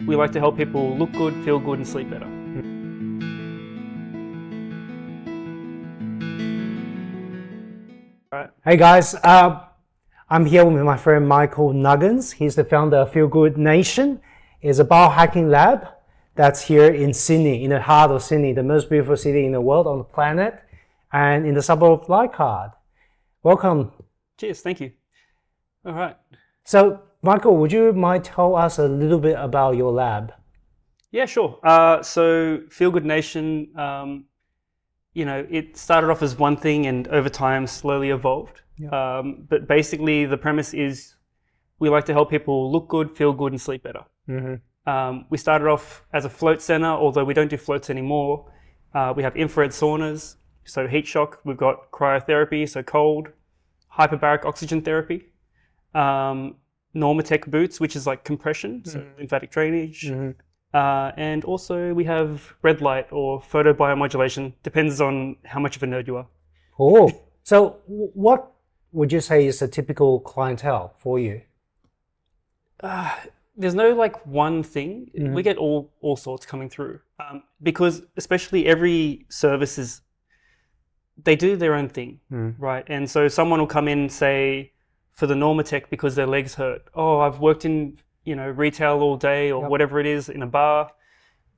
We like to help people look good, feel good, and sleep better. Right. Hey guys, I'm here with my friend Michael Nuggins. He's the founder of Feel Good Nation. It's a biohacking lab that's here in Sydney, in the heart of Sydney, the most beautiful city in the world, on the planet, and in the suburb of Leichhardt. Welcome. Cheers, thank you. All right. So, Michael, would you mind tell us a little bit about your lab? Yeah, sure. So Feel Good Nation, it started off as one thing and over time slowly evolved. Yeah. But basically the premise is we like to help people look good, feel good, and sleep better. Mm-hmm. We started off as a float center, although we don't do floats anymore. We have infrared saunas, so heat shock. We've got cryotherapy, so cold, hyperbaric oxygen therapy, Normatec boots, which is like compression, so lymphatic drainage. And also we have red light or photobiomodulation, depends on how much of a nerd you are. Oh, so what would you say is a typical clientele for you? There's no like one thing. We get all sorts coming through, because especially every service they do their own thing, right? And so someone will come in, say, for the Normatec because their legs hurt. Oh, I've worked in retail all day or whatever it is in a bar.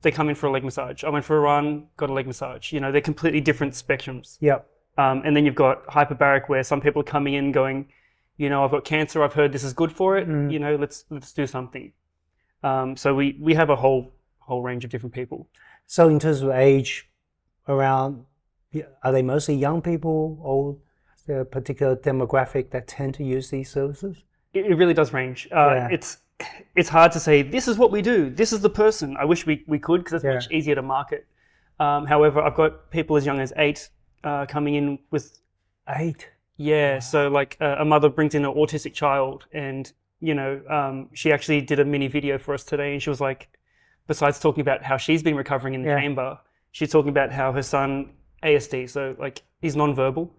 They come in for a leg massage. I went for a run, got a leg massage. They're completely different spectrums. Yep. And then you've got hyperbaric, where some people are coming in going, I've got cancer. I've heard this is good for it. Let's do something. So we have a whole range of different people. So in terms of age, are they mostly young people, or is there a particular demographic that tend to use these services? It really does range. It's hard to say, this is what we do, this is the person. I wish we could, because it's much easier to market. However, I've got people as young as 8 coming in with... 8? Yeah, wow. So like a mother brings in an autistic child, and she actually did a mini video for us today, and she was like, besides talking about how she's been recovering in the chamber, she's talking about how her son, ASD, so like he's non-verbal,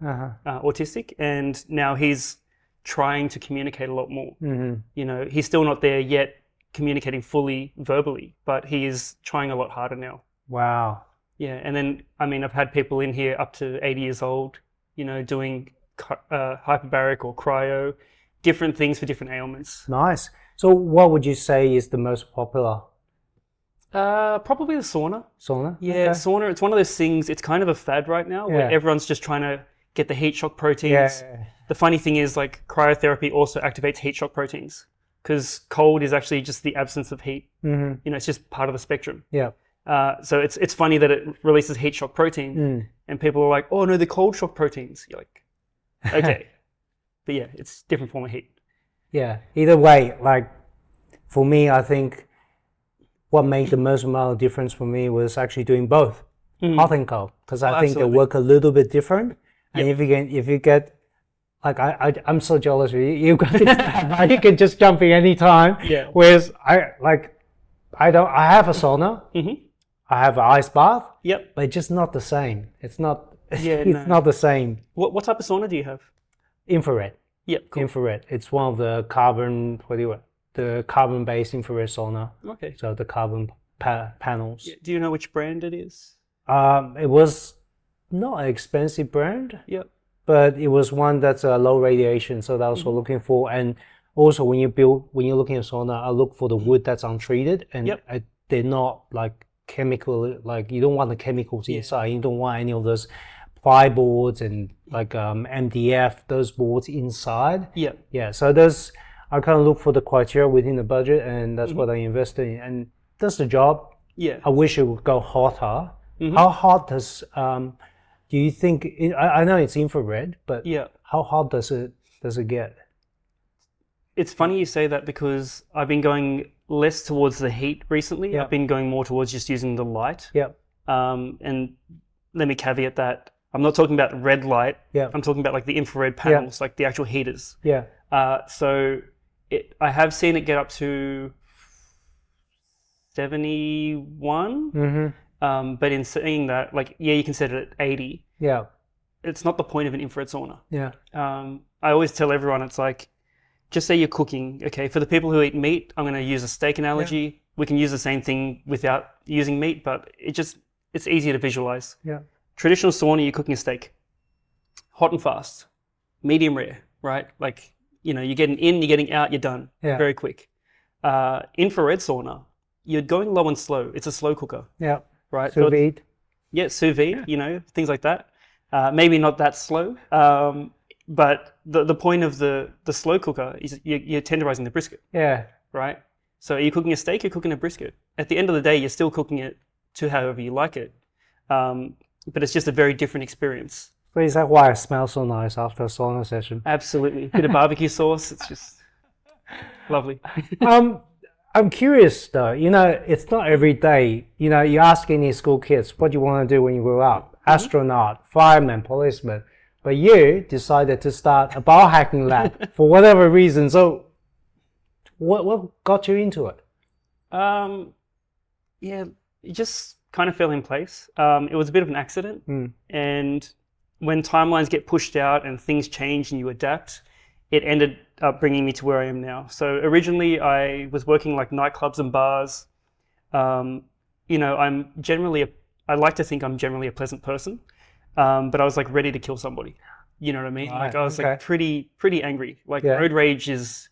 autistic, and now he's trying to communicate a lot more. He's still not there yet communicating fully verbally, but he is trying a lot harder now. Wow. Yeah, and then I've had people in here up to 80 years old, doing hyperbaric or cryo, different things for different ailments. Nice. So what would you say is the most popular? Probably the sauna. Sauna? Yeah, okay. Sauna. It's one of those things, it's kind of a fad right now, where everyone's just trying to get the heat shock proteins. Yeah. The funny thing is, like, cryotherapy also activates heat shock proteins, because cold is actually just the absence of heat. It's just part of the spectrum. Yeah. So it's funny that it releases heat shock protein, and people are like, oh no, the cold shock proteins. You're like, okay. But yeah, it's different form of heat. Yeah. Either way, like, for me, I think what made the most amount of difference for me was actually doing both, hot and cold, because I think they work a little bit different. And if you get, like, I'm so jealous of you. You've got this tab, you can just jump in any time. Yeah. Whereas I have a sauna. I have an ice bath. Yep. But it's just not the same. It's not. Yeah, it's not the same. What type of sauna do you have? Infrared. Yep. Cool. Infrared. It's one of the carbon-based infrared sauna. Okay. So the carbon panels. Yeah. Do you know which brand it is? It was not an expensive brand. Yep. But it was one that's low radiation, so that's what I'm looking for. And also, when you're looking at sauna, I look for the wood that's untreated, and they're not like chemical. Like, you don't want the chemicals inside. You don't want any of those ply boards and like MDF, those boards inside. Yeah. Yeah. So I kind of look for the criteria within the budget, and that's what I invested in, and that's the job. Yeah. I wish it would go hotter. How hot does do you think? I know it's infrared, but how hot does it get? It's funny you say that, because I've been going less towards the heat recently. I've been going more towards just using the light. And let me caveat that I'm not talking about red light. I'm talking about like the infrared panels, like the actual heaters. So I have seen it get up to 71. But in saying that, like, you can set it at 80. It's not the point of an infrared sauna. I always tell everyone, it's like, just say you're cooking, okay? For the people who eat meat, I'm going to use a steak analogy. we can use the same thing without using meat, but it's easier to visualize. Yeah. Traditional sauna, you're cooking a steak, hot and fast, medium rare, right? Like, you're getting in, you're getting out, you're done, very quick. Infrared sauna, you're going low and slow. It's a slow cooker. Yeah. Right. Sous vide. Yeah, sous vide, things like that. Maybe not that slow, but the point of the slow cooker is you're tenderizing the brisket. Yeah. Right? So are you cooking a steak, you're cooking a brisket. At the end of the day, you're still cooking it to however you like it. But it's just a very different experience. But is that why it smells so nice after a sauna session? Absolutely. Bit of barbecue sauce, it's just lovely. I'm curious though, it's not every day, you ask any school kids, what do you want to do when you grow up? Astronaut, fireman, policeman. But you decided to start a biohacking lab for whatever reason. So what got you into it? Yeah, it just kind of fell in place. It was a bit of an accident. And when timelines get pushed out and things change and you adapt, it ended up bringing me to where I am now. So originally I was working like nightclubs and bars. I like to think I'm generally a pleasant person, but I was like ready to kill somebody. You know what I mean? Right, like I was like pretty angry. Like road rage is,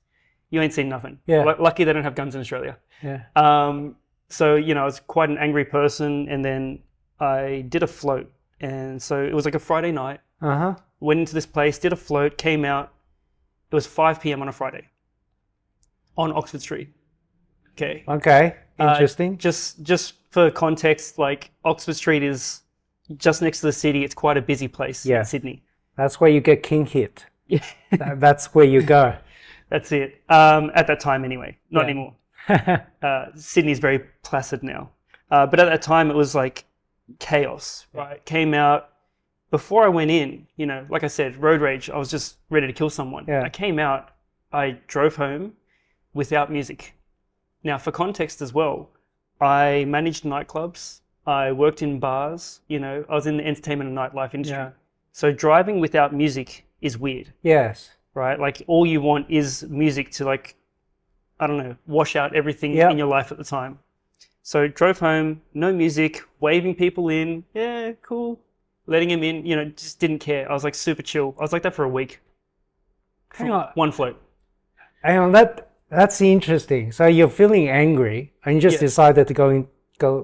you ain't seen nothing. Yeah. Lucky they don't have guns in Australia. Yeah. So, I was quite an angry person, and then I did a float. And so it was like a Friday night. Went into this place, did a float, came out. It was 5 p.m. on a Friday on Oxford Street. Okay. Okay. Interesting. Just for context, like Oxford Street is just next to the city. It's quite a busy place in Sydney. That's where you get king hit. Yeah. That's where you go. That's it. At that time anyway, not anymore. Sydney's very placid now. But at that time it was like chaos, right? Came out. Before I went in, like I said, road rage, I was just ready to kill someone. Yeah. I came out, I drove home without music. Now, for context as well, I managed nightclubs, I worked in bars, I was in the entertainment and nightlife industry. Yeah. So driving without music is weird. Yes. Right? Like all you want is music to wash out everything in your life at the time. So drove home, no music, waving people in, yeah, cool. Letting him in, just didn't care. I was like super chill. I was like that for a week. Hang on. One float. Hang on, that's interesting. So you're feeling angry and you just decided to go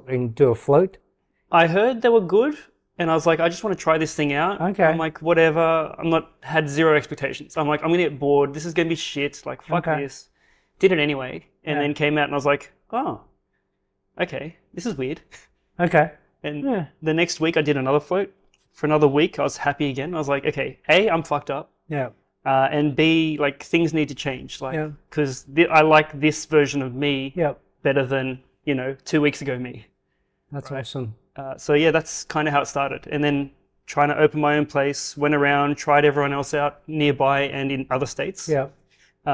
and do a float? I heard they were good and I was like, I just want to try this thing out. Okay. I'm like, whatever. Had zero expectations. I'm like, I'm going to get bored. This is going to be shit. Like, fuck this. Did it anyway. And then came out and I was like, oh, okay, this is weird. Okay. And the next week I did another float. For another week, I was happy again. I was like, okay, A, I'm fucked up. Yeah. And B, like things need to change. Like, because I like this version of me better than, 2 weeks ago me. That's awesome. So yeah, that's kind of how it started. And then trying to open my own place, went around, tried everyone else out nearby and in other states. Yeah.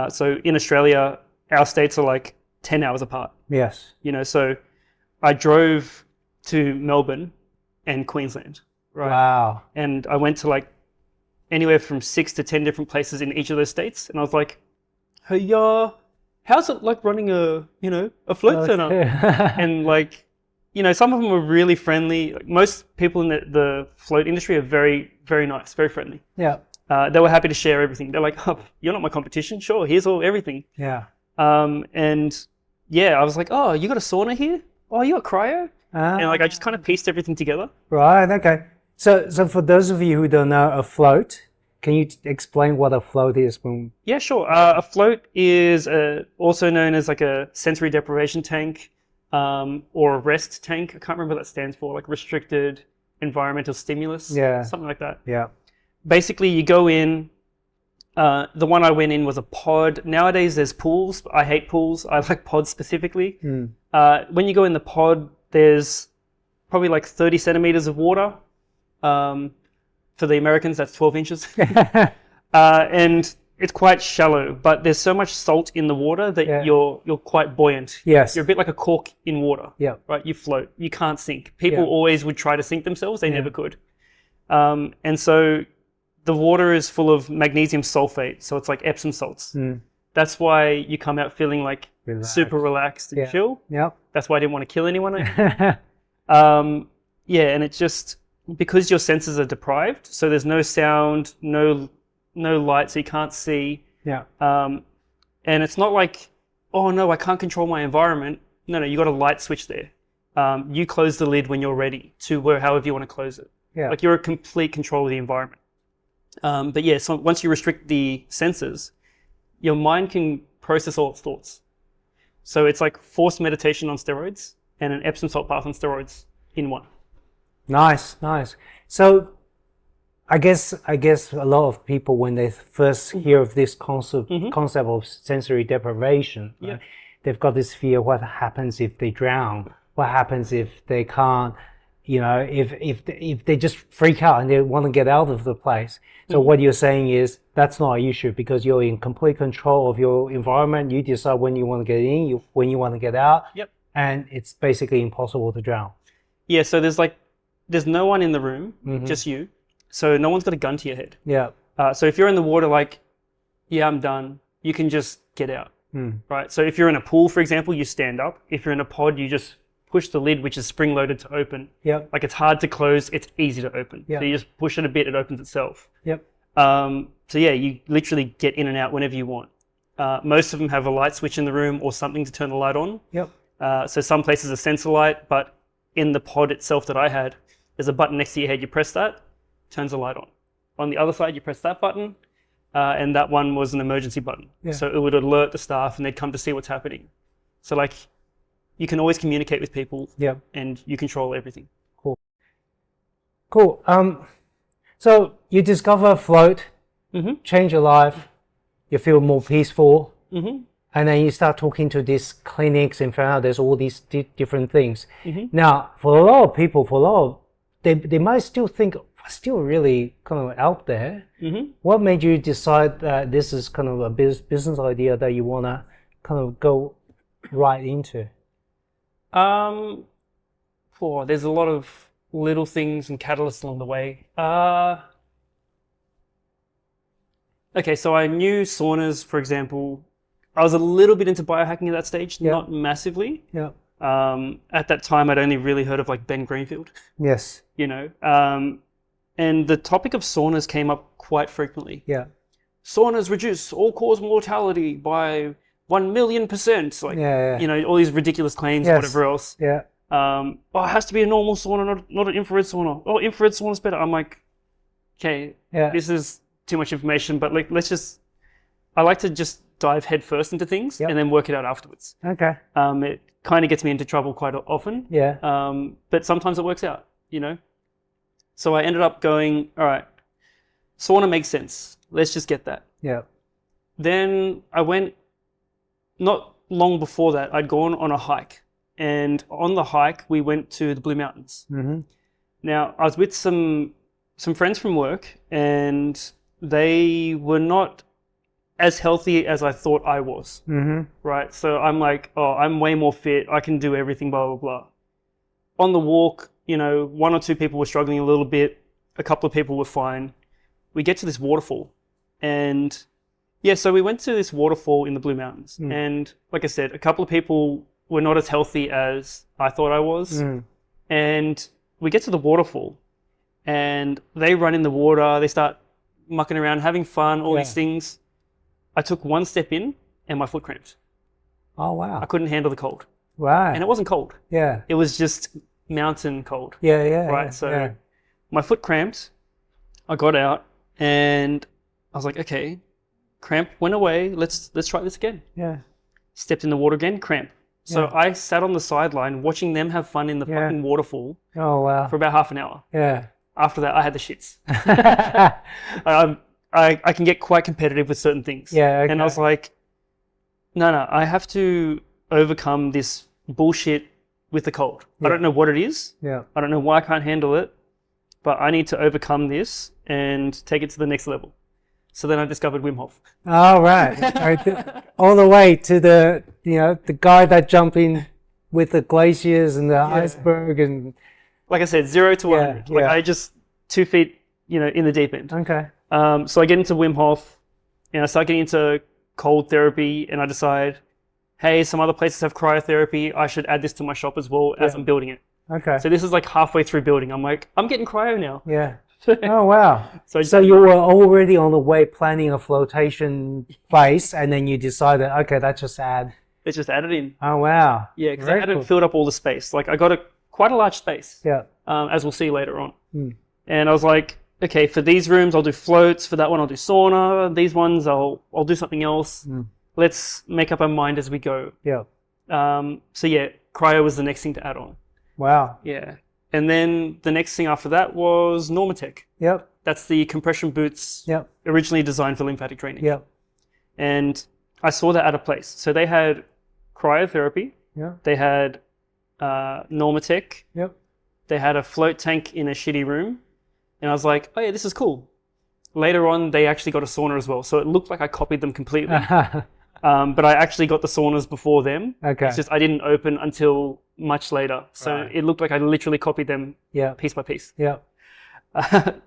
So in Australia, our states are like 10 hours apart. Yes. So I drove to Melbourne and Queensland. Right. Wow. And I went to like anywhere from 6 to 10 different places in each of those states. And I was like, hey, how's it like running a float center? And like, some of them were really friendly. Like, most people in the float industry are very, very nice, very friendly. Yeah. They were happy to share everything. They're like, oh, you're not my competition. Sure, here's everything. Yeah. And I was like, oh, you got a sauna here? Oh, you got cryo? And like, I just kind of pieced everything together. Right. Okay. So for those of you who don't know a float, can you explain what a float is? Yeah, sure. A float is also known as like a sensory deprivation tank or a REST tank. I can't remember what that stands for, like restricted environmental stimulus. Yeah. Something like that. Yeah. Basically, you go in. The one I went in was a pod. Nowadays, there's pools. I hate pools. I like pods specifically. When you go in the pod, there's probably like 30 centimeters of water. For the Americans, that's 12 inches. And it's quite shallow, but there's so much salt in the water that you're quite buoyant. Yes. You're a bit like a cork in water. Yeah. Right? You float. You can't sink. People always would try to sink themselves. They never could. And so the water is full of magnesium sulfate. So it's like Epsom salts. That's why you come out feeling like super relaxed and chill. Yep. That's why I didn't want to kill anyone. Yeah, and it's just because your senses are deprived, so there's no sound, no light, so you can't see. Yeah. And it's not like, oh no, I can't control my environment. No, you got a light switch there. You close the lid when you're ready to however you want to close it. Yeah. Like you're in complete control of the environment. But yeah, so once you restrict the senses, your mind can process all its thoughts. So it's like forced meditation on steroids and an Epsom salt bath on steroids in one. Nice. So I guess a lot of people, when they first hear of this concept of sensory deprivation, right, they've got this fear: what happens if they drown? What happens if they can't? If they just freak out and they want to get out of the place. So what you're saying is that's not an issue because you're in complete control of your environment. You decide when you want to get in, when you want to get out. Yep. And it's basically impossible to drown. Yeah. So there's no one in the room, just you. So no one's got a gun to your head. Yeah. So if you're in the water, like, yeah, I'm done, you can just get out, right? So if you're in a pool, for example, you stand up. If you're in a pod, you just push the lid, which is spring-loaded to open. Yep. Like it's hard to close, it's easy to open. Yep. So you just push it a bit, it opens itself. Yep. So yeah, you literally get in and out whenever you want. Most of them have a light switch in the room or something to turn the light on. Yep. So some places are sensor light, but in the pod itself that I had, there's a button next to your head. You press that, turns the light on. On the other side, you press that button, and that one was an emergency button. Yeah. So it would alert the staff and they'd come to see what's happening. So like, you can always communicate with people, and you control everything. Cool. So you discover float, change your life, you feel more peaceful, and then you start talking to these clinics and find out there's all these different things. Now, for a lot of people, they might still think, still really kind of out there. What made you decide that this is kind of a business idea that you want to kind of go right into? There's a lot of little things and catalysts along the way. Okay, so I knew saunas, for example. I was a little bit into biohacking at that stage, not massively. Yeah. At that time, I'd only really heard of like Ben Greenfield. Yes. And the topic of saunas came up quite frequently. Yeah. Saunas reduce all-cause mortality by 1,000,000%. Like, all these ridiculous claims, whatever else. Yeah. It has to be a normal sauna, not an infrared sauna. Oh, infrared sauna's better. I'm like, okay, this is too much information, but like, I like to just dive head first into things and then work it out afterwards. Okay. It kind of gets me into trouble quite often. Yeah. But sometimes it works out, So I ended up going, all right, sauna makes sense. Let's just get that. Yeah. Then I went, not long before that, I'd gone on a hike. And on the hike, we went to the Blue Mountains. Now, I was with some friends from work, and they were not as healthy as I thought I was. Right? So I'm like, oh, I'm way more fit. I can do everything, blah, blah, blah. On the walk, one or two people were struggling a little bit. A couple of people were fine. We get to this waterfall. And so we went to this waterfall in the Blue Mountains. And like I said, a couple of people were not as healthy as I thought I was. And we get to the waterfall and they run in the water. They start mucking around, having fun, all these things. I took one step in and my foot cramped. Oh, wow. I couldn't handle the cold. Right. And it wasn't cold. Yeah. It was just mountain cold. Yeah. Right. So my foot cramped. I got out and I was like, okay, cramp went away. Let's try this again. Yeah. Stepped in the water again, cramp. So I sat on the sideline watching them have fun in the fucking waterfall. Oh, wow. For about half an hour. Yeah. After that, I had the shits. I can get quite competitive with certain things. Yeah. Okay. And I was like, no, I have to overcome this bullshit with the cold. I don't know what it is. Yeah. I don't know why I can't handle it, but I need to overcome this and take it to the next level. So then I discovered Wim Hof. Oh, right. All the way to the guy that jumped in with the glaciers and the iceberg and... Like I said, 0 to 100. Like I just 2 feet, in the deep end. Okay. So I get into Wim Hof and I start getting into cold therapy and I decide, hey, some other places have cryotherapy. I should add this to my shop as well as I'm building it. Okay. So this is like halfway through building. I'm like, I'm getting cryo now. Yeah. Oh, wow. So you were already on the way planning a flotation place, and then you decided, okay, let's just add. Let's just add it in. Oh, wow. Yeah, because I hadn't filled up all the space. Like I got quite a large space. Yeah. As we'll see later on. And I was like, okay, for these rooms I'll do floats. For that one I'll do sauna. These ones I'll do something else. Let's make up our mind as we go. Yeah. So yeah, cryo was the next thing to add on. Wow. Yeah. And then the next thing after that was Normatec. Yep. That's the compression boots originally designed for lymphatic drainage. Yep. And I saw that at a place. So they had cryotherapy. Yeah. They had Normatec. Yep. They had a float tank in a shitty room. And I was like, oh yeah, this is cool. Later on, they actually got a sauna as well. So it looked like I copied them completely. But I actually got the saunas before them. Okay. It's just I didn't open until much later. So it looked like I literally copied them piece by piece. Yeah.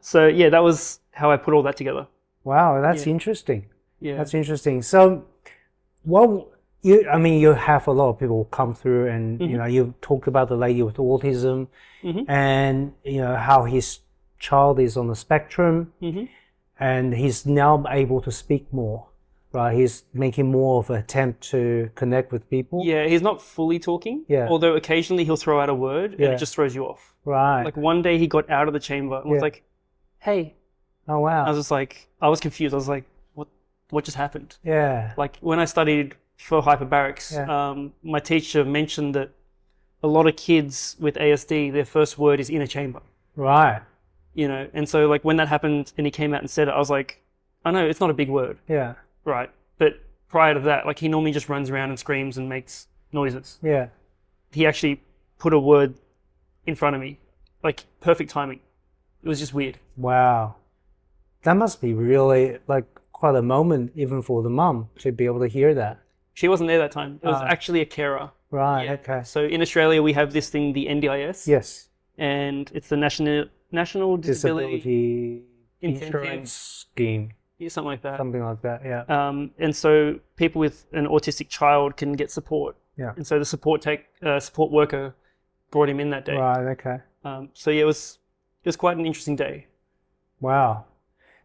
So yeah, that was how I put all that together. Wow, that's interesting. Yeah. That's interesting. So you have a lot of people come through and, you talked about the lady with autism and, how his child is on the spectrum and he's now able to speak more. Right, he's making more of an attempt to connect with people. Yeah, he's not fully talking. Yeah. Although occasionally he'll throw out a word and it just throws you off. Right. Like one day he got out of the chamber and was like, "Hey." Oh wow. I was just like, I was confused. I was like, "What just happened?" Yeah. Like when I studied for hyperbarics, my teacher mentioned that a lot of kids with ASD, their first word is in a chamber. Right. And so like when that happened and he came out and said it, I was like, I know it's not a big word. Yeah. Right. But prior to that, like he normally just runs around and screams and makes noises. Yeah. He actually put a word in front of me. Like perfect timing. It was just weird. Wow. That must be really like quite a moment even for the mum to be able to hear that. She wasn't there that time. It was actually a carer. Right, okay. So in Australia we have this thing, the NDIS. Yes. And it's the National Disability Insurance Scheme. Yeah, something like that. Something like that, yeah. And so people with an autistic child can get support. Yeah. And so the support worker brought him in that day. Right, okay. So yeah, it was quite an interesting day. Wow.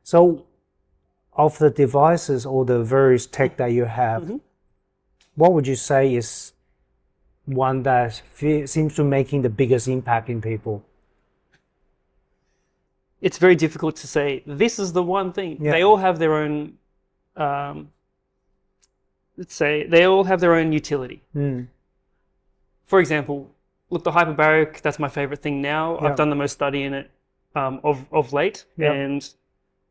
So of the devices or the various tech that you have, what would you say is one that seems to making the biggest impact in people? It's very difficult to say, this is the one thing. Yeah. They all have their own, they all have their own utility. For example, look, the hyperbaric, that's my favorite thing now. I've done the most study in it of late. And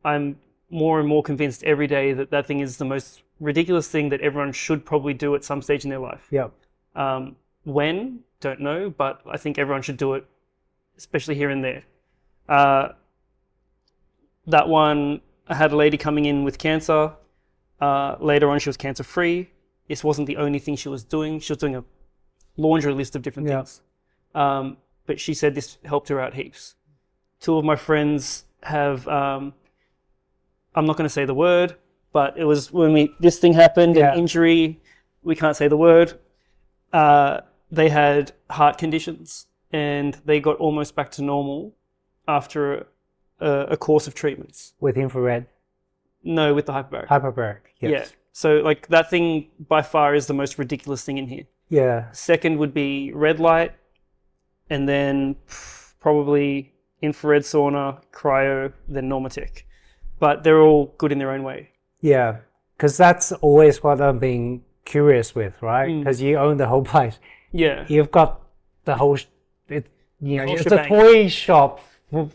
I'm more and more convinced every day that that thing is the most ridiculous thing that everyone should probably do at some stage in their life. When, don't know, but I think everyone should do it, especially here and there. That one, I had a lady coming in with cancer. Later on, she was cancer-free. This wasn't the only thing she was doing. She was doing a laundry list of different things. But she said this helped her out heaps. Two of my friends have, I'm not going to say the word, but it was when this thing happened, an injury, we can't say the word. They had heart conditions and they got almost back to normal after a course of treatments. With infrared? No, with the hyperbaric. Hyperbaric, yes. Yeah. So like that thing by far is the most ridiculous thing in here. Yeah. Second would be red light, and then probably infrared sauna, cryo, then Normatec. But they're all good in their own way. Yeah, because that's always what I've been curious with, right? Because you own the whole place. Yeah. You've got the whole, it's a toy shop for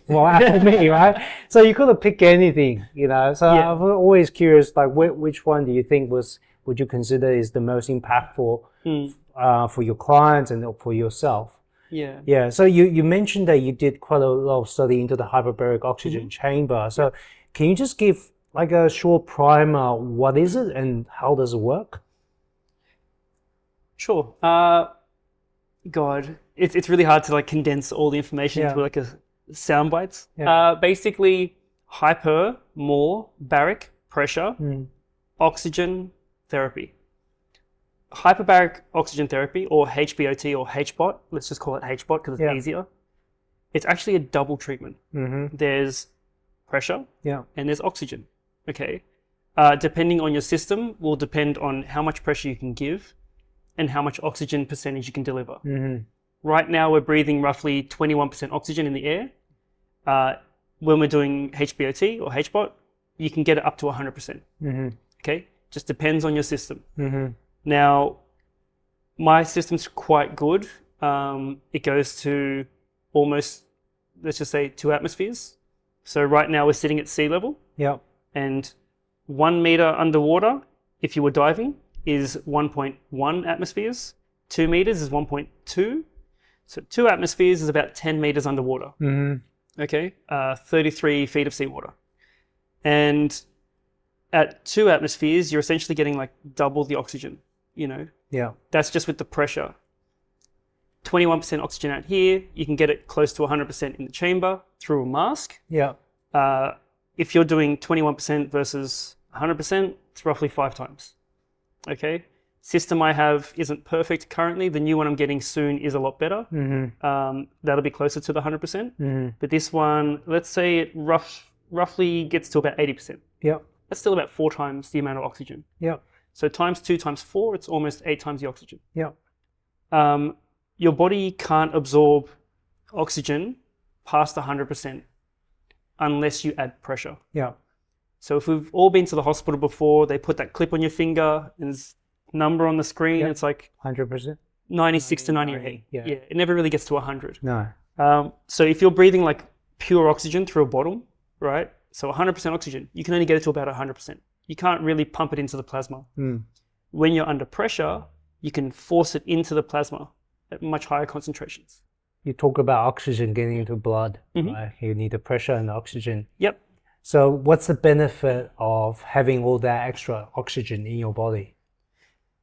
me, right? So you could have picked anything, So I'm always curious, like which one do you think would you consider is the most impactful for your clients and for yourself? Yeah. Yeah. So you mentioned that you did quite a lot of study into the hyperbaric oxygen chamber. So can you just give like a short primer? What is it and how does it work? Sure. God, it's really hard to like condense all the information into like a sound bites. Yeah. Basically, more baric pressure, oxygen therapy. hyperbaric oxygen therapy, or HBOT or HBOT, let's just call it HBOT because it's easier. It's actually a double treatment. There's pressure and there's oxygen. Okay. Depending on your system will depend on how much pressure you can give and how much oxygen percentage you can deliver. Right now we're breathing roughly 21% oxygen in the air. When we're doing HBOT or HBOT, you can get it up to 100%. Okay. Just depends on your system. Now, my system's quite good. It goes to almost, let's just say, 2 atmospheres. So right now we're sitting at sea level. And 1 meter underwater, if you were diving, is 1.1 atmospheres. 2 meters is 1.2. So 2 atmospheres is about 10 meters underwater. Okay, 33 feet of seawater. And at 2 atmospheres, you're essentially getting like double the oxygen, you know? That's just with the pressure. 21% oxygen out here, you can get it close to 100% in the chamber through a mask. If you're doing 21% versus 100%, it's roughly 5 times. Okay? System I have isn't perfect currently. The new one I'm getting soon is a lot better. That'll be closer to the 100%. But this one, let's say it roughly gets to about 80%. That's still about 4 times the amount of oxygen. So times 2 times 4, it's almost 8 times the oxygen. Your body can't absorb oxygen past 100% unless you add pressure. So if we've all been to the hospital before, they put that clip on your finger and there's a number on the screen. It's like 100%. 96 to 98. It never really gets to 100. No. So if you're breathing like pure oxygen through a bottle, right? So 100% oxygen, you can only get it to about 100%. You can't really pump it into the plasma. When you're under pressure, you can force it into the plasma at much higher concentrations. You talk about oxygen getting into blood, right? You need the pressure and the oxygen. So what's the benefit of having all that extra oxygen in your body?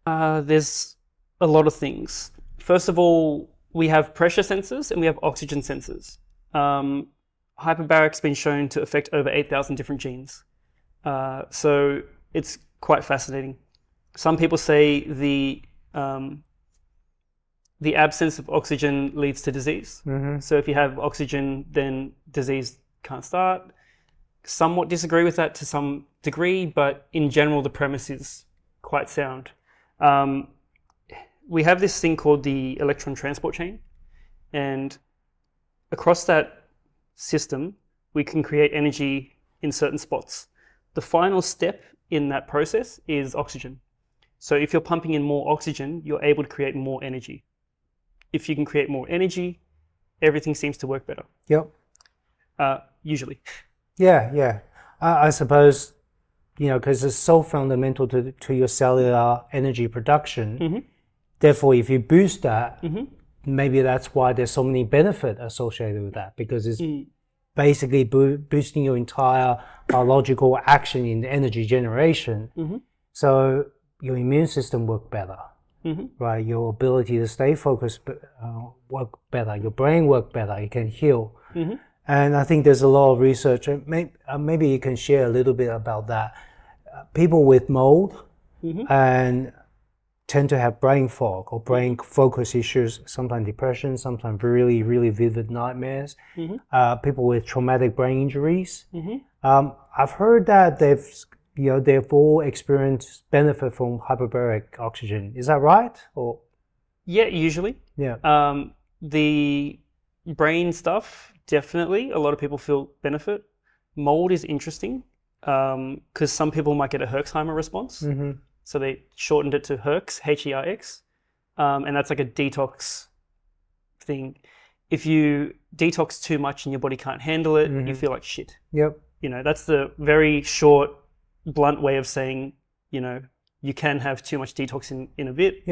There's a lot of things. First of all, we have pressure sensors and we have oxygen sensors. Hyperbaric's been shown to affect over 8,000 different genes. So it's quite fascinating. Some people say the absence of oxygen leads to disease. So if you have oxygen, then disease can't start. Somewhat disagree with that to some degree, but in general, the premise is quite sound. We have this thing called the electron transport chain, and across that system, we can create energy in certain spots. The final step in that process is oxygen. So if you're pumping in more oxygen, you're able to create more energy. If you can create more energy, everything seems to work better. Usually. I suppose, because it's so fundamental to your cellular energy production. Therefore, if you boost that, maybe that's why there's so many benefits associated with that, because it's basically boosting your entire biological action in energy generation. So your immune system works better, right? Your ability to stay focused work better. Your brain works better. You can heal. And I think there's a lot of research. Maybe you can share a little bit about that. People with mold and tend to have brain fog or brain focus issues, sometimes depression, sometimes really, really vivid nightmares. People with traumatic brain injuries. I've heard that they've all experienced benefit from hyperbaric oxygen. Is that right? Or usually. The brain stuff, definitely. A lot of people feel benefit. Mold is interesting because some people might get a Herxheimer response. So they shortened it to Herx, H-E-R-X. And that's like a detox thing. If you detox too much and your body can't handle it, you feel like shit. That's the very short, blunt way of saying, you can have too much detox in a bit.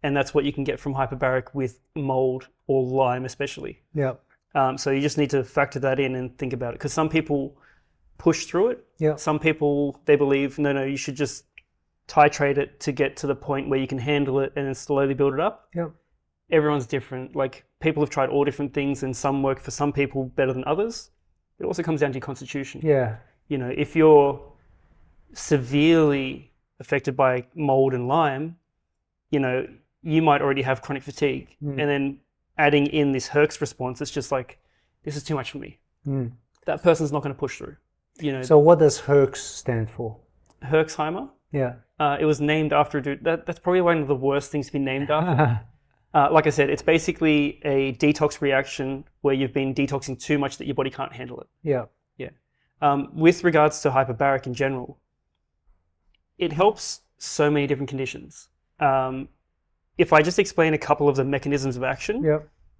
And that's what you can get from hyperbaric with mold or Lyme especially. So you just need to factor that in and think about it. Because some people push through it. Some people, they believe, no, you should just titrate it to get to the point where you can handle it and then slowly build it up. Everyone's different. Like, people have tried all different things and some work for some people better than others. It also comes down to your constitution. If you're severely affected by mold and Lyme, you know, you might already have chronic fatigue, and then adding in this Herx response, it's just like, this is too much for me. That person's not going to push through. You know. So what does Herx stand for? Herxheimer. Yeah. It was named after a dude. That's probably one of the worst things to be named after. Like I said, it's basically a detox reaction where you've been detoxing too much that your body can't handle it. Yeah. With regards to hyperbaric in general, it helps so many different conditions. If I just explain a couple of the mechanisms of action,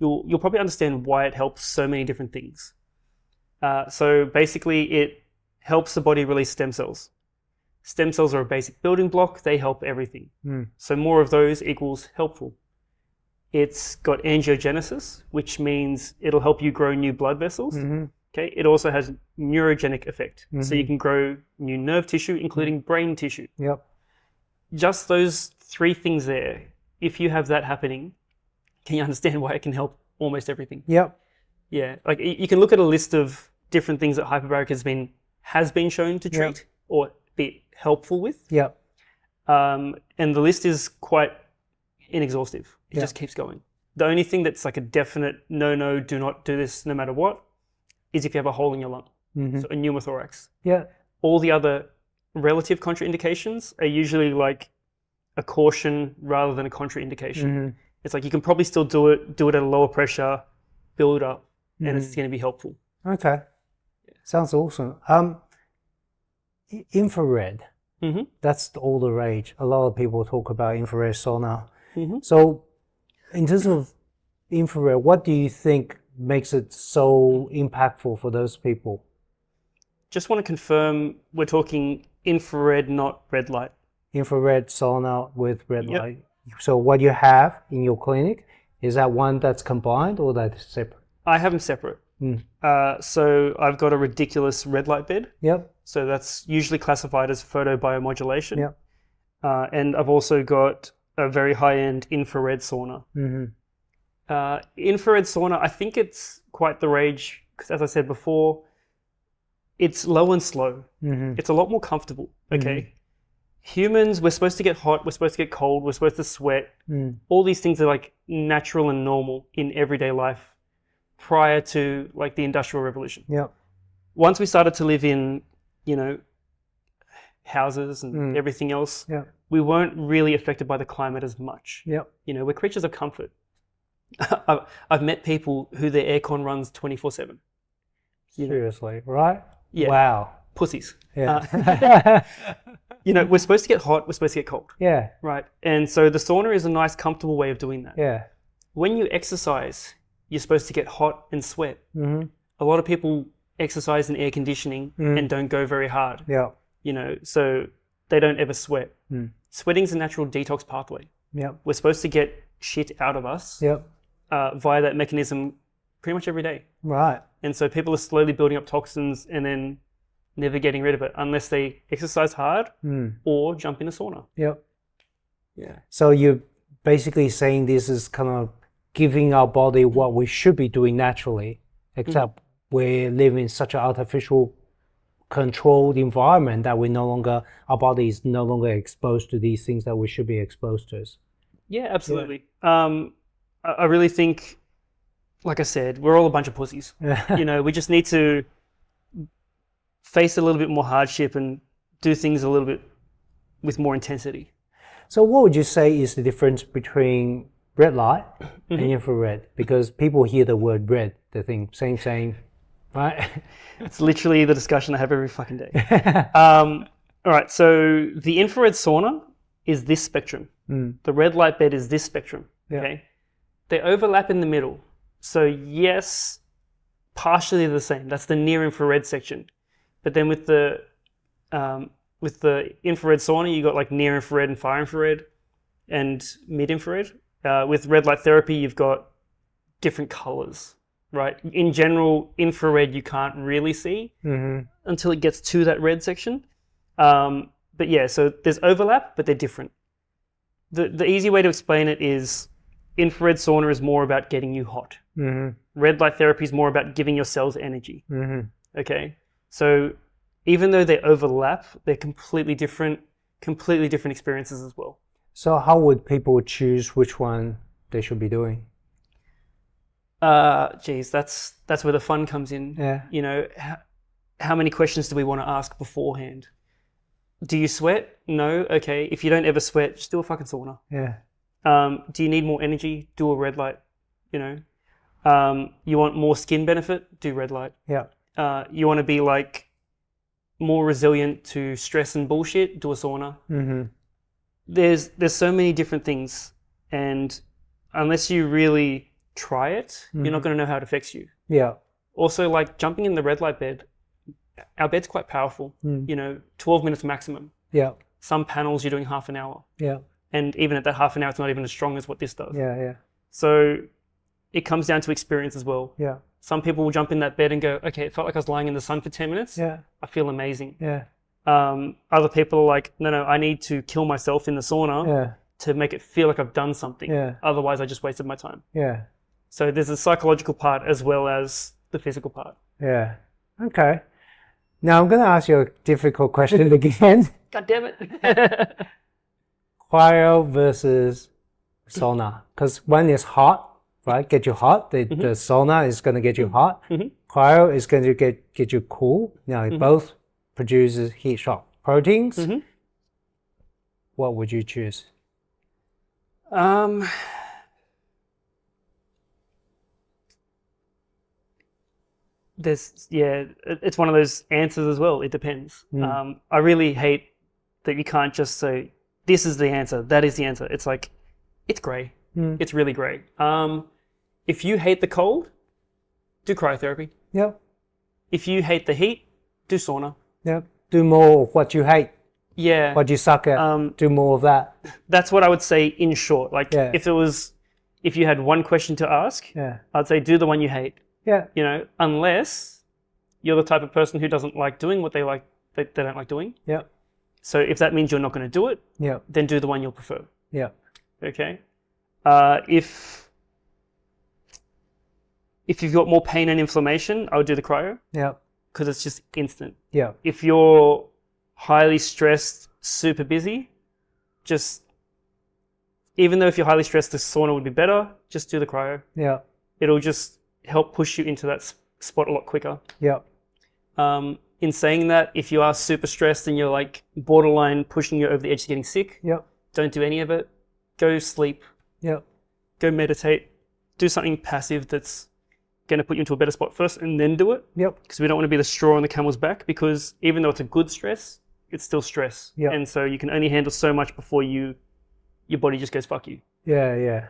you'll probably understand why it helps so many different things. So basically, it helps the body release stem cells. Stem cells are a basic building block. They help everything. So more of those equals helpful. It's got angiogenesis, which means it'll help you grow new blood vessels. Okay. It also has neurogenic effect. So you can grow new nerve tissue, including brain tissue. Just those three things there, if you have that happening, can you understand why it can help almost everything? Yeah. Like you can look at a list of different things that hyperbaric has been shown to treat or be helpful with. And the list is quite inexhaustive. It just keeps going. The only thing that's like a definite no, do not do this no matter what is if you have a hole in your lung, so a pneumothorax. All the other relative contraindications are usually like a caution rather than a contraindication. It's like you can probably still do it at a lower pressure, build up, and it's going to be helpful. Okay. Sounds awesome. Infrared. That's all the rage. A lot of people talk about infrared sauna. So in terms of infrared, what do you think makes it so impactful for those people? Just want to confirm we're talking infrared, not red light. Infrared sauna with red light. So what you have in your clinic, is that one that's combined or that's separate? I have them separate. So I've got a ridiculous red light bed. So that's usually classified as photobiomodulation. And I've also got a very high-end infrared sauna. Infrared sauna, I think it's quite the rage because, as I said before, it's low and slow. It's a lot more comfortable. Okay. Humans, we're supposed to get hot, we're supposed to get cold, we're supposed to sweat. All these things are like natural and normal in everyday life prior to like the Industrial Revolution. Once we started to live in, you know, houses and everything else, we weren't really affected by the climate as much. You know, we're creatures of comfort. I've met people who their aircon runs 24/7. Seriously, right? Yeah. Wow. Pussies. You know, we're supposed to get hot, we're supposed to get cold. Right. And so the sauna is a nice, comfortable way of doing that. When you exercise, you're supposed to get hot and sweat. A lot of people exercise in air conditioning and don't go very hard. You know, so they don't ever sweat. Sweating's a natural detox pathway. We're supposed to get shit out of us via that mechanism pretty much every day. Right. And so people are slowly building up toxins and then never getting rid of it unless they exercise hard or jump in a sauna. So you're basically saying this is kind of giving our body what we should be doing naturally, except we live in such an artificial controlled environment that our body is no longer exposed to these things that we should be exposed to. Yeah, absolutely. I really think, like I said, we're all a bunch of pussies. You know, we just need to face a little bit more hardship and do things a little bit with more intensity. So what would you say is the difference between red light and infrared? Because people hear the word red, they think same, right? It's literally the discussion I have every fucking day. All right, so the infrared sauna is this spectrum. The red light bed is this spectrum. Okay, they overlap in the middle. So yes, partially the same. That's the near infrared section. But then with the infrared sauna, you got like near infrared and far infrared and mid infrared. With red light therapy, you've got different colors, right? In general, infrared you can't really see until it gets to that red section. But yeah, so there's overlap, but they're different. The easy way to explain it is infrared sauna is more about getting you hot. Red light therapy is more about giving your cells energy. Okay, so even though they overlap, they're completely different experiences as well. So how would people choose which one they should be doing? Geez, that's where the fun comes in. Yeah. You know, how many questions do we want to ask beforehand? Do you sweat? No. Okay. If you don't ever sweat, just do a fucking sauna. Yeah. Do you need more energy? Do a red light. You know, you want more skin benefit? Do red light. Yeah. You want to be like more resilient to stress and bullshit? Do a sauna. Mm-hmm. There's so many different things, and unless you really try it, you're not going to know how it affects you. Yeah. Also, like jumping in the red light bed, our bed's quite powerful. You know, 12 minutes maximum. Yeah. Some panels you're doing half an hour. Yeah. And even at that half an hour, it's not even as strong as what this does. Yeah. Yeah. So it comes down to experience as well. Yeah. Some people will jump in that bed and go, okay, it felt like I was lying in the sun for 10 minutes. Yeah. I feel amazing. Yeah. Other people are like, no, I need to kill myself in the sauna Yeah. to make it feel like I've done something. Yeah. Otherwise, I just wasted my time. Yeah. So there's a psychological part as well as the physical part. Yeah. Okay. Now I'm going to ask you a difficult question again. God damn it. Cryo versus sauna. Because one is hot, right? Get you hot. The sauna is going to get you hot. Cryo is going to get you cool. Now, it both produces heat shock proteins. What would you choose? It's one of those answers as well. It depends. I really hate that you can't just say, this is the answer, that is the answer. It's like, it's grey. It's really grey. If you hate the cold, do cryotherapy. Yep. If you hate the heat, do sauna. Yep. Do more of what you hate. Yeah. What you suck at. Do more of that. That's what I would say in short. Like Yeah. if you had one question to ask, Yeah. I'd say do the one you hate. Yeah. You know, unless you're the type of person who doesn't like doing what they don't like doing. Yeah. So if that means you're not going to do it, Yeah. then do the one you'll prefer. Yeah. Okay. If you've got more pain and inflammation, I would do the cryo Yeah. because it's just instant. Yeah. If you're highly stressed, super busy, even though if you're highly stressed, the sauna would be better, just do the cryo. Yeah. It'll just help push you into that spot a lot quicker. Yeah. In saying that, if you are super stressed and you're like borderline pushing you over the edge to getting sick, Yeah. don't do any of it. Go sleep, Yeah. go meditate, do something passive that's going to put you into a better spot first and then do it. Yep. Because we don't want to be the straw on the camel's back, because even though it's a good stress, it's still stress. Yep. And so you can only handle so much before your body just goes, fuck you. Yeah. Yeah.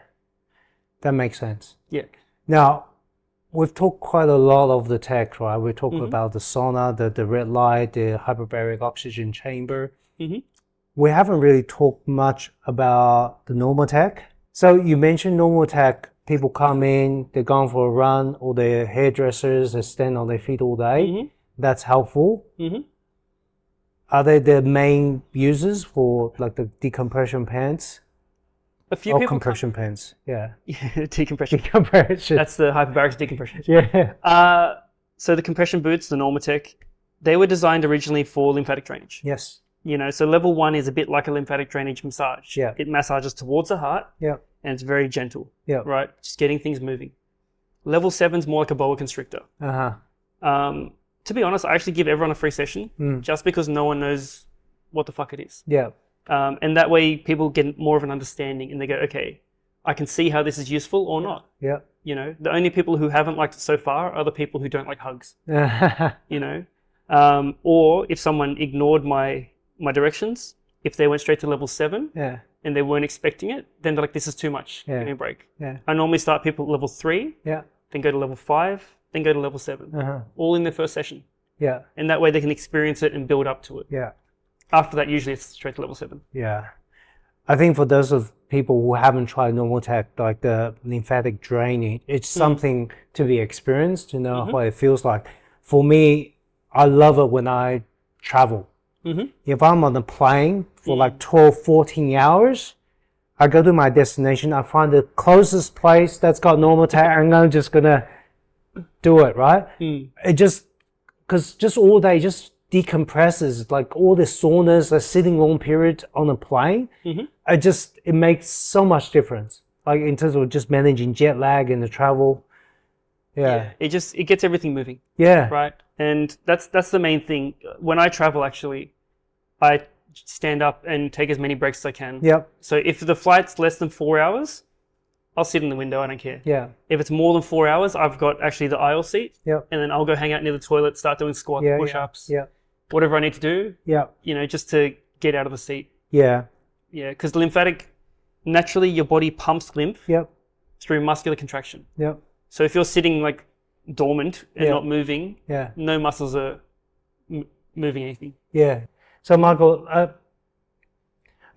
That makes sense. Yeah. Now, we've talked quite a lot of the tech, right? We talked about the sauna, the red light, the hyperbaric oxygen chamber. We haven't really talked much about the normal tech. So you mentioned normal tech. People come in, they're going for a run, or they're hairdressers, they stand on their feet all day. That's helpful. Are they the main users for like the decompression pants? A few people compression pants. Yeah. Decompression. Decompression. That's the hyperbaric decompression. Yeah. So the compression boots, the Normatec, they were designed originally for lymphatic drainage. Yes. You know, so level 1 is a bit like a lymphatic drainage massage. Yeah. It massages towards the heart. Yeah. And it's very gentle. Yeah. Right? Just getting things moving. Level 7 is more like a boa constrictor. To be honest, I actually give everyone a free session just because no one knows what the fuck it is. Yeah. And that way people get more of an understanding and they go, okay, I can see how this is useful or not. Yeah. You know, the only people who haven't liked it so far are the people who don't like hugs. You know, or if someone ignored my directions, if they went straight to level 7 Yeah. and they weren't expecting it, then they're like, this is too much. Yeah. Give me a break. Yeah. I normally start people at level 3, Yeah. then go to level 5, then go to level 7, all in their first session. Yeah. And that way they can experience it and build up to it. Yeah. After that, usually it's straight to level 7. Yeah. I think for those of people who haven't tried normal tech, like the lymphatic draining, it's something to be experienced, you know, what it feels like. For me, I love it when I travel. If I'm on a plane for like 12, 14 hours, I go to my destination, I find the closest place that's got normal tech, and I'm just gonna do it, right? It just, because just all day, just decompresses, like all the saunas, like sitting long period on a plane. It makes so much difference. Like in terms of just managing jet lag and the travel. Yeah. It gets everything moving. Yeah. Right. And that's the main thing. When I travel, actually, I stand up and take as many breaks as I can. Yep. So if the flight's less than 4 hours, I'll sit in the window. I don't care. Yeah. If it's more than 4 hours, I've got actually the aisle seat. Yep. And then I'll go hang out near the toilet, start doing squats, push-ups, whatever I need to do. Yeah. Just to get out of the seat. Yeah. Yeah, because naturally your body pumps lymph through muscular contraction. Yep. So if you're sitting like dormant and not moving, no muscles are moving anything. Yeah. So Michael,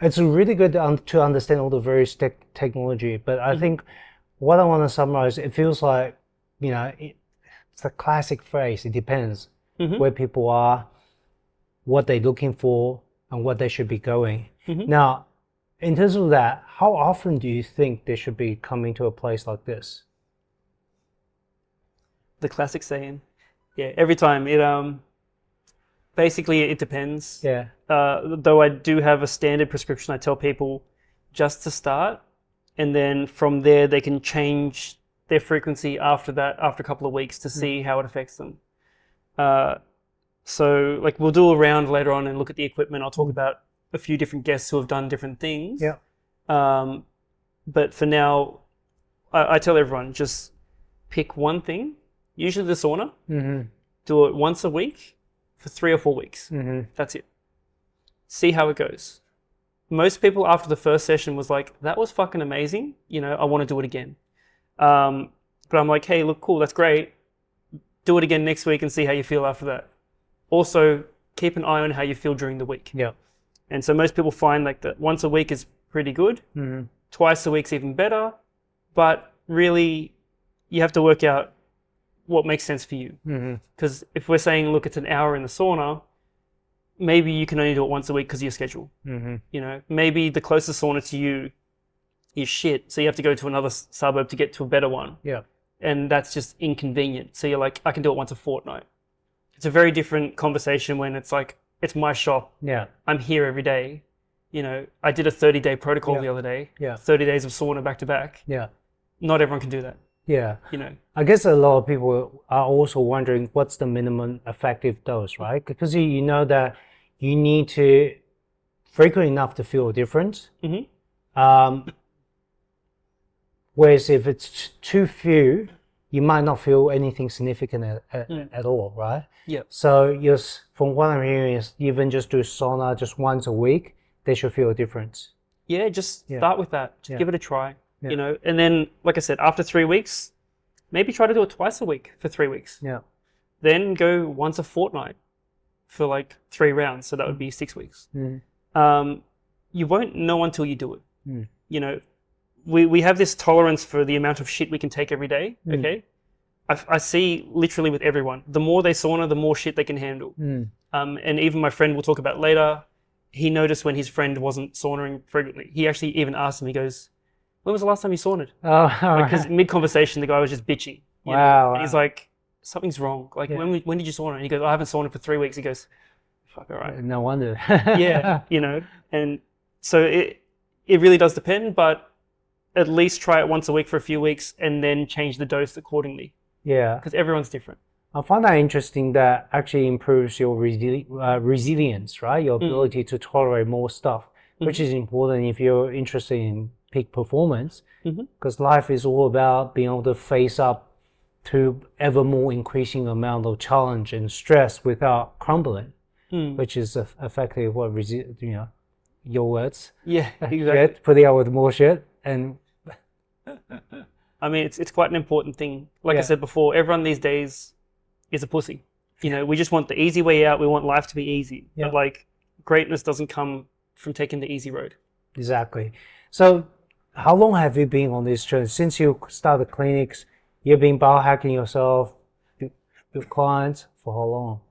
it's really good to understand all the various technology, but I think what I want to summarize, it feels like, it's a classic phrase. It depends where people are, what they're looking for, and what they should be going. Now, in terms of that, how often do you think they should be coming to a place like this? The classic saying. Yeah, every time. Basically, it depends. Yeah. Though I do have a standard prescription, I tell people just to start, and then from there they can change their frequency after that, after a couple of weeks, to see how it affects them. So like we'll do a round later on and look at the equipment. I'll talk about a few different guests who have done different things. Yeah. But for now, I tell everyone, just pick one thing, usually the sauna, do it once a week for 3 or 4 weeks. That's it. See how it goes. Most people after the first session was like, that was fucking amazing. I want to do it again. But I'm like, hey, look, cool, that's great. Do it again next week and see how you feel after that. Also, keep an eye on how you feel during the week. Yeah. And so most people find like that once a week is pretty good. Twice a week's even better. But really, you have to work out what makes sense for you. Because if we're saying, look, it's an hour in the sauna, maybe you can only do it once a week because of your schedule. Maybe the closest sauna to you is shit, so you have to go to another suburb to get to a better one. Yeah. And that's just inconvenient. So you're like, I can do it once a fortnight. It's a very different conversation when it's like, it's my shop. Yeah. I'm here every day. I did a 30-day protocol the other day. Yeah. 30 days of sauna back to back. Yeah. Not everyone can do that. Yeah. I guess a lot of people are also wondering what's the minimum effective dose, right? Because you know that you need to frequent enough to feel a difference. Whereas if it's too few, you might not feel anything significant at all, right? Yeah. So from what I'm hearing is even just do sauna just once a week, they should feel a difference. Yeah, just start with that. Just give it a try. Yeah. And then, like I said, after 3 weeks, maybe try to do it twice a week for 3 weeks. Yeah. Then go once a fortnight for like 3 rounds. So that would be 6 weeks. You won't know until you do it. We have this tolerance for the amount of shit we can take every day. Okay. I see literally with everyone, the more they sauna, the more shit they can handle. And even my friend we'll talk about later, he noticed when his friend wasn't sauning frequently. He actually even asked him, he goes, when was the last time you sauned? Because mid-conversation, the guy was just bitching. Wow. And he's like, something's wrong. Like, when did you sauna? And he goes, I haven't sauned for 3 weeks. He goes, fuck, all right. No wonder. Yeah, and so it really does depend, but at least try it once a week for a few weeks and then change the dose accordingly. Yeah. Because everyone's different. I find that interesting that actually improves your resilience, right? Your ability to tolerate more stuff, which is important if you're interested in peak performance, because life is all about being able to face up to ever more increasing amount of challenge and stress without crumbling, which is effectively what your words. Yeah, exactly. Putting out with more shit. And I mean, it's quite an important thing. Like I said before, everyone these days is a pussy. We just want the easy way out. We want life to be easy. But like greatness doesn't come from taking the easy road. Exactly. So how long have you been on this journey? Since you started clinics, you've been biohacking yourself with clients for how long?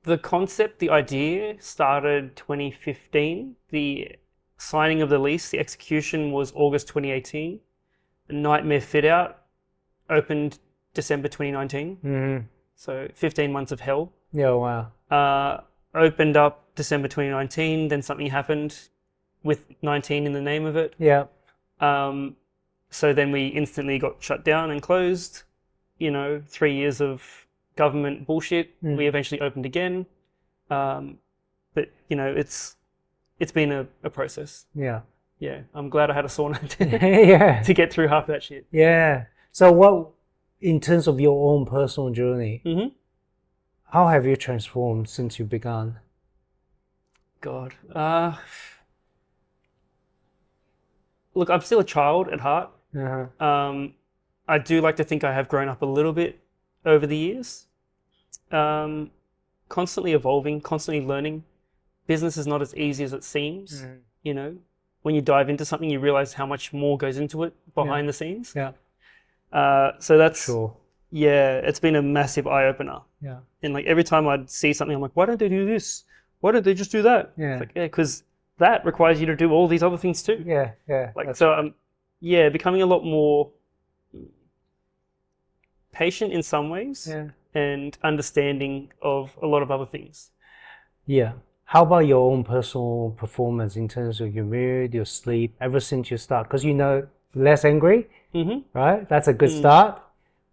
The concept, the idea started 2015. The signing of the lease, the execution was August 2018. The Nightmare Fit Out opened December 2019. So 15 months of hell. Yeah, wow. Opened up December 2019, then something happened with 19 in the name of it. Yeah. So then we instantly got shut down and closed. 3 years of government bullshit. We eventually opened again. But it's been a process. Yeah. Yeah, I'm glad I had a sauna Yeah. to get through half that shit. Yeah. So what, in terms of your own personal journey, how have you transformed since you began? God. Look, I'm still a child at heart. I do like to think I have grown up a little bit over the years. Constantly evolving, constantly learning. Business is not as easy as it seems. When you dive into something, you realize how much more goes into it behind the scenes. Yeah. So that's, Sure. yeah, it's been a massive eye opener. Yeah. And like every time I'd see something, I'm like, why don't they do this? Why don't they just do that? Yeah. It's like, yeah, because that requires you to do all these other things too. Yeah. Yeah. Like, so I'm, yeah, becoming a lot more patient in some ways. Yeah. And understanding of a lot of other things. Yeah. How about your own personal performance in terms of your mood, your sleep, ever since you start? Because less angry, right? That's a good start.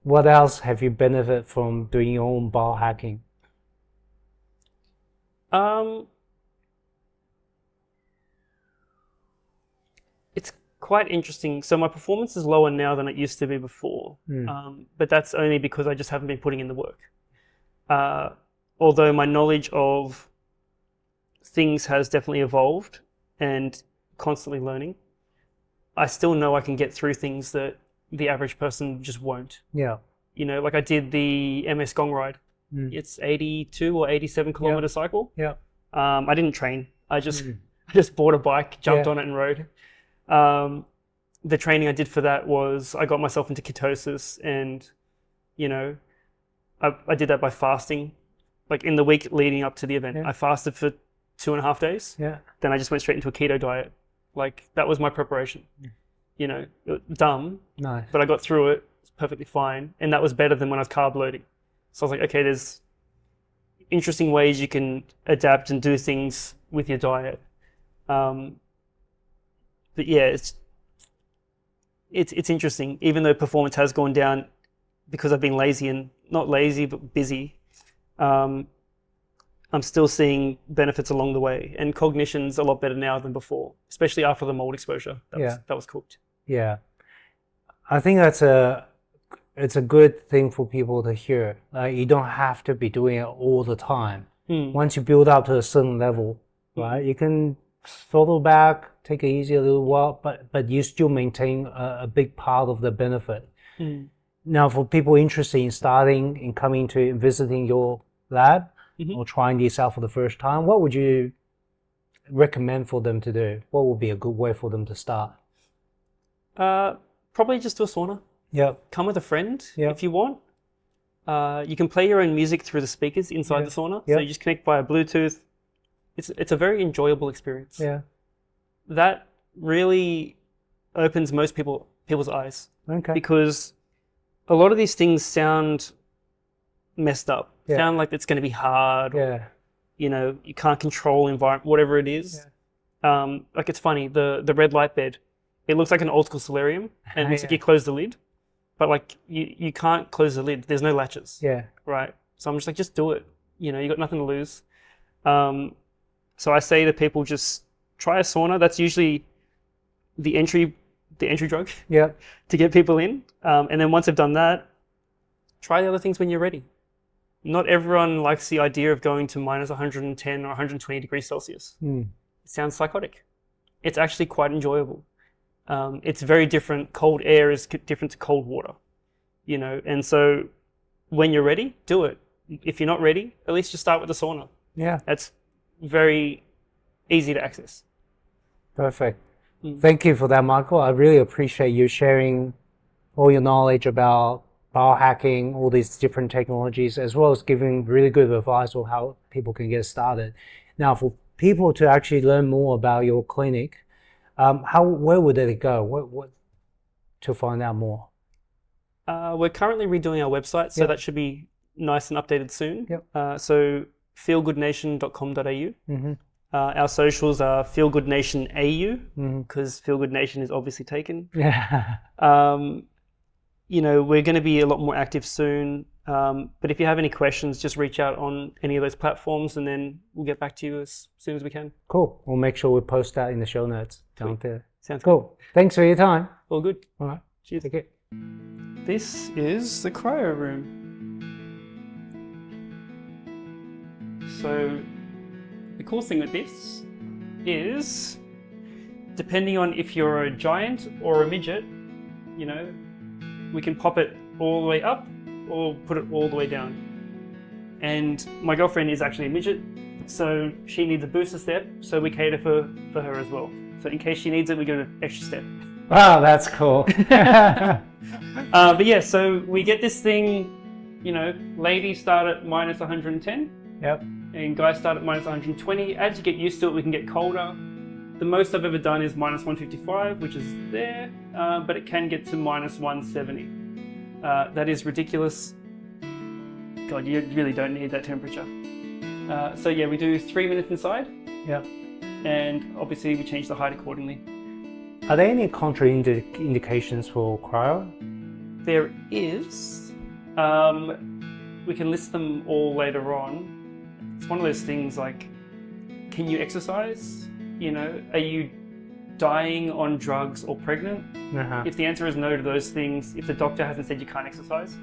What else have you benefited from doing your own biohacking? It's quite interesting. So my performance is lower now than it used to be before, but that's only because I just haven't been putting in the work. Although my knowledge of things has definitely evolved and constantly learning, I still know I can get through things that the average person just won't. Yeah. Like I did the MS Gong ride. It's 82 or 87 kilometer cycle. Yeah. I didn't train. I just bought a bike, jumped on it and rode. The training I did for that was I got myself into ketosis, and I did that by fasting. Like in the week leading up to the event, I fasted for 2.5 days. Yeah. Then I just went straight into a keto diet. Like that was my preparation. Dumb. Nice. But I got through it. It's perfectly fine, and that was better than when I was carb loading. So I was like, okay, there's interesting ways you can adapt and do things with your diet. But yeah, it's interesting. Even though performance has gone down because I've been lazy, and not lazy but busy, I'm still seeing benefits along the way, and cognition's a lot better now than before, especially after the mold exposure that was cooked. Yeah, I think it's a good thing for people to hear. You don't have to be doing it all the time. Once you build up to a certain level, right, you can throttle back, take it easy a little while, but you still maintain a big part of the benefit. Now, for people interested in starting and coming to visiting your lab or trying this out for the first time, what would you recommend for them to do? What would be a good way for them to start? Probably just do a sauna. Yep. Come with a friend if you want. You can play your own music through the speakers inside the sauna. So you just connect via Bluetooth. It's a very enjoyable experience. Yeah. That really opens most people's eyes. Okay. Because a lot of these things sound messed up. Sound like it's going to be hard. Or, you can't control environment, whatever it is. Like it's funny, the red light bed, it looks like an old school solarium, and it looks like you close the lid, but like you can't close the lid. There's no latches. Yeah. Right. So I'm just like, just do it. You got nothing to lose. So I say to people, just try a sauna. That's usually the entry drug. To get people in. And then once they've done that, try the other things when you're ready. Not everyone likes the idea of going to minus 110 or 120 degrees Celsius. It sounds psychotic. It's actually quite enjoyable. It's very different. Cold air is different to cold water, and so when you're ready, do it. If you're not ready, at least just start with the sauna. Yeah. That's very easy to access. Perfect. Thank you for that, Michael. I really appreciate you sharing all your knowledge about biohacking, all these different technologies, as well as giving really good advice on how people can get started. Now, for people to actually learn more about your clinic, where would they go? What to find out more? We're currently redoing our website, so that should be nice and updated soon. Yep. So feelgoodnation.com.au. Mm-hmm. Our socials are feelgoodnationau because Feelgood Nation is obviously taken. Yeah. We're going to be a lot more active soon. But if you have any questions, just reach out on any of those platforms and then we'll get back to you as soon as we can. Cool. We'll make sure we post that in the show notes down there. Sounds cool. Thanks for your time. All good. All right. Cheers. Take care. This is the cryo room. So the cool thing with this is, depending on if you're a giant or a midget, we can pop it all the way up or put it all the way down. And my girlfriend is actually a midget, so she needs a booster step, so we cater for her as well. So in case she needs it, we go an extra step. Wow, that's cool. But yeah, so we get this thing, ladies start at minus 110. Yep. And guys start at minus 120. As you get used to it, we can get colder. The most I've ever done is minus 155, which is there, but it can get to minus 170. That is ridiculous. God, you really don't need that temperature. So yeah, we do 3 minutes inside. Yep. And obviously we change the height accordingly. Are there any contraindications for cryo? There is. We can list them all later on. It's one of those things like, can you exercise? Are you dying on drugs or pregnant? Uh-huh. If the answer is no to those things, if the doctor hasn't said you can't exercise,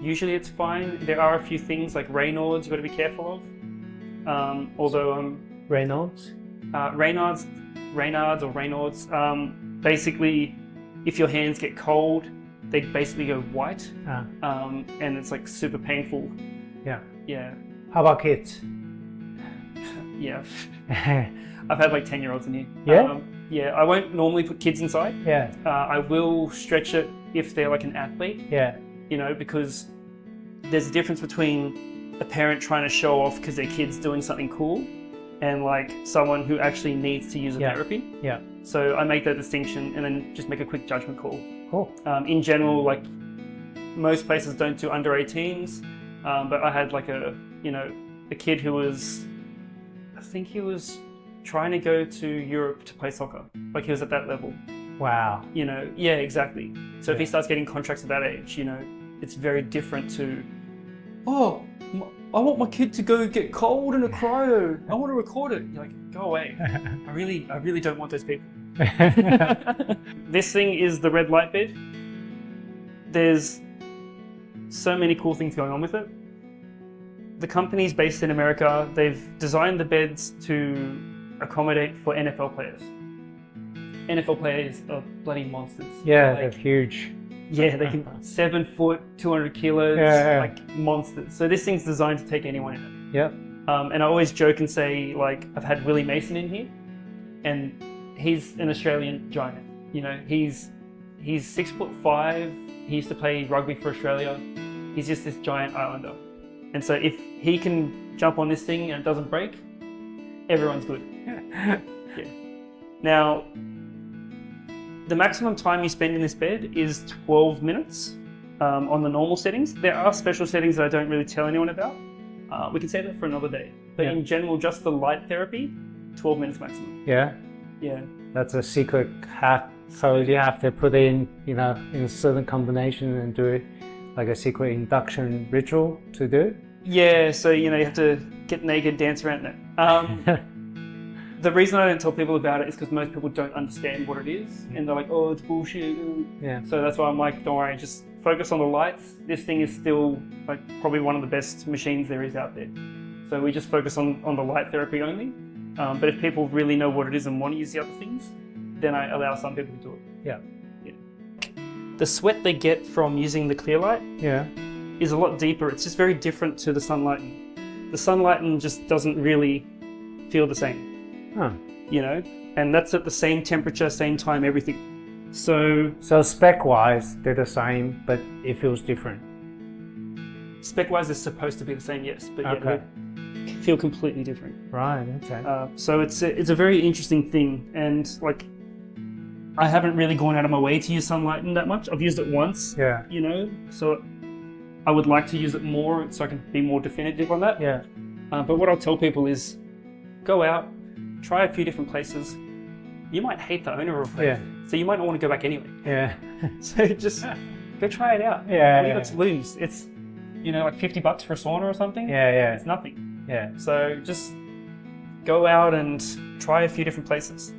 usually it's fine. There are a few things like Raynaud's you've got to be careful of. Reynolds? Raynaud's or Raynaud's. Basically, if your hands get cold, they basically go white, and it's like super painful. Yeah. Yeah. How about kids? Yeah. I've had like 10-year-olds in here. Yeah? Yeah, I won't normally put kids inside. Yeah. I will stretch it if they're like an athlete. Yeah. Because there's a difference between a parent trying to show off because their kid's doing something cool and like someone who actually needs to use a therapy. Yeah. So I make that distinction and then just make a quick judgment call. Cool. In general, like most places don't do under 18s, but I had like a kid who was, I think he was trying to go to Europe to play soccer. Like he was at that level. Wow. Yeah, exactly. So if he starts getting contracts at that age, it's very different to, I want my kid to go get cold in a cryo. I want to record it. You're like, go away. I really don't want those people. This thing is the red light bed. There's so many cool things going on with it. The company's based in America. They've designed the beds to accommodate for NFL players. NFL players are bloody monsters. Yeah, they're huge. Yeah, they can 7 foot, 200 kilos, like monsters. So this thing's designed to take anyone in it. Yep. And I always joke and say, like, I've had Willie Mason in here, and he's an Australian giant. He's 6'5". He used to play rugby for Australia. He's just this giant islander. And so if he can jump on this thing and it doesn't break, everyone's good. Yeah. Now, the maximum time you spend in this bed is 12 minutes on the normal settings. There are special settings that I don't really tell anyone about. We can save that for another day. But in general, just the light therapy, 12 minutes maximum. Yeah? Yeah. That's a secret hack. So you have to put in, in a certain combination and do it like a secret induction ritual to do? Yeah, so you have to get naked, dance around it. The reason I don't tell people about it is because most people don't understand what it is, and they're like, "Oh, it's bullshit." Yeah. So that's why I'm like, "Don't worry, just focus on the lights." This thing is still like probably one of the best machines there is out there. So we just focus on the light therapy only. But if people really know what it is and want to use the other things, then I allow some people to do it. Yeah. The sweat they get from using the clear light is a lot deeper. It's just very different to the sunlighting. The sunlighting just doesn't really feel the same. Huh. And that's at the same temperature, same time, everything. So spec-wise, they're the same, but it feels different. Spec-wise, it's supposed to be the same, yes, but okay. They feel completely different. Right. Okay. So it's a very interesting thing, and like I haven't really gone out of my way to use sunlighting that much. I've used it once. Yeah. So I would like to use it more so I can be more definitive on that. Yeah. But what I'll tell people is go out, try a few different places. You might hate the owner of it, so you might not want to go back anyway. Yeah. So just go try it out. Yeah. What do you got to lose? It's, you know, like $50 for a sauna or something. Yeah. It's nothing. Yeah. So just go out and try a few different places.